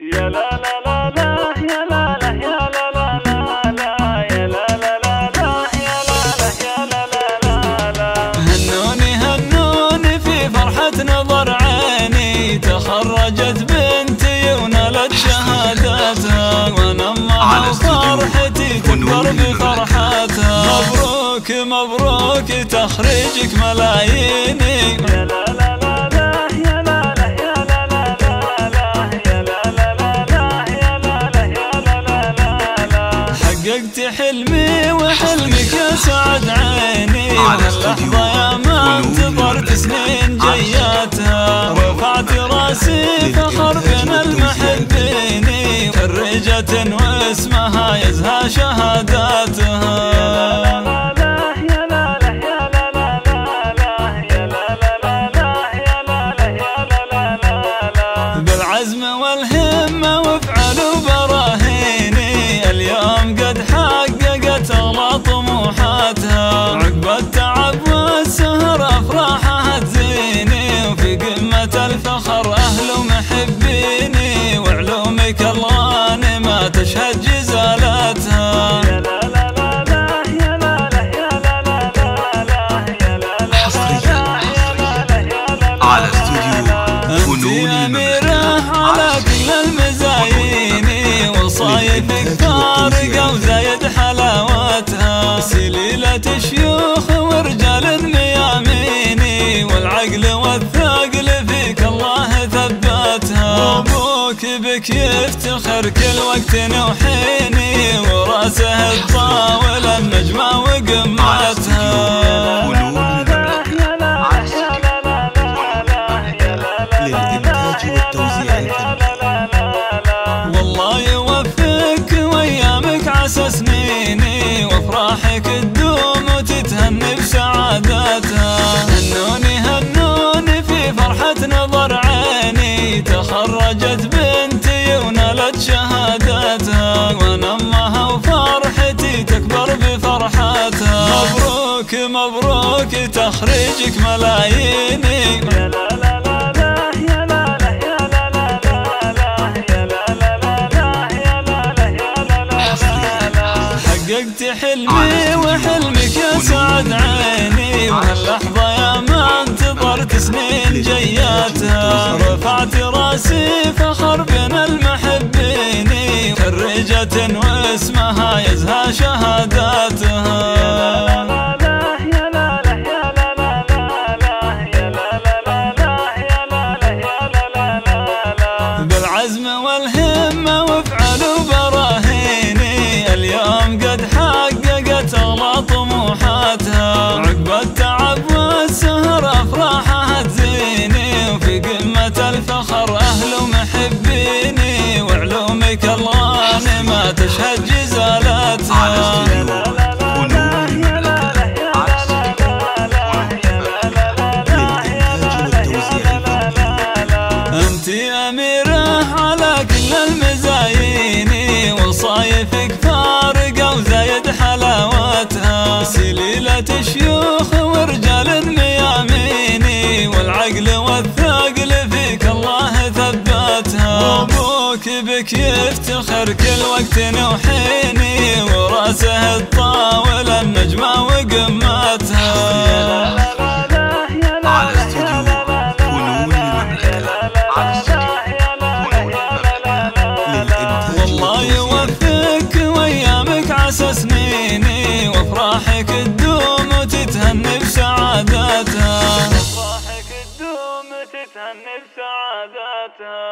يا لا لا لا لا يا لا لا يا لا لا لا لا يا لا لا لا لا يا لا لا يا لا لا لا. هنوني هنوني في فرحة نظر عيني، تخرجت بنتي ونالت شهادتها، وانا امها وفرحتي تكبر بفرحتها. مبروك مبروك تخريجك ملاييني. يا لا لا لا لا يا لا لا يا لا لا لا يا لا لا لا لا يا لا لا يا لا لا لا. حققت حلمي وحلمك يا سعد عيني، هاللحظة يا ما انتظرت سنين جياتها. رفعت راسي فخر بين المحبين، خريجة واسمها يزهى شهاداتها. بالعزم والهمة وفعلوا براهيني، اليوم قد حققت أغلى طموحاتها. عقب التعب والسهر أفراحها تزيني، وفي قمة الفخر أهل محبيني، وعلومك الغانمة تشهد جزالاتها. وصايفك فارقة وزايد حلاوتها، سليلة شيوخ ورجال مياميني، والعقل والثقل فيك الله ثبتها. وابوك بك يفتخر كل وقت وحيني، وراسه الطاولة النجمة وقمتها. للإنتاج والتوزيع الفني. والله يوفقك وايامك عسى سنيني، وافراحك تدوم وتتهني بسعادتها. هنوني هنوني في فرحة نظر عيني، تخرجت بنتي ونالت شهادتها، وانا امها وفرحتي تكبر بفرحتها. مبروك مبروك تخريجك ملاييني. حققت حلمي وحلمك يا سعد عيني، وهاللحظة يا ما انتظرت سنين جياتها. رفعت راسي فخر بين المحبين، خريجة واسمها يزهى شهاداتها. بالعزم والهمة وفعلوا براهيني، اليوم قد حققت أغلى طموحاتها. عقب التعب والسهر أفراحها تزيني، وفي قمة الفخر أهل محبيني، وعلومك الغانمة تشهد جزالاتها. انتي أميرة على كل المزايين، وصايفك فارقة وزايد حلاوتها، سليلة شيوخ ورجال مياميني، والعقل والثقل فيك الله ثبتها. وابوك بك يفتخر كل وقت وحيني، وراسه الطاولة النجمة وقمتها. والله يوفقك وايامك عسى سنيني، وافراحك تدوم وتتهني بسعادتها. افراحك تدوم وتتهني بسعاداتها.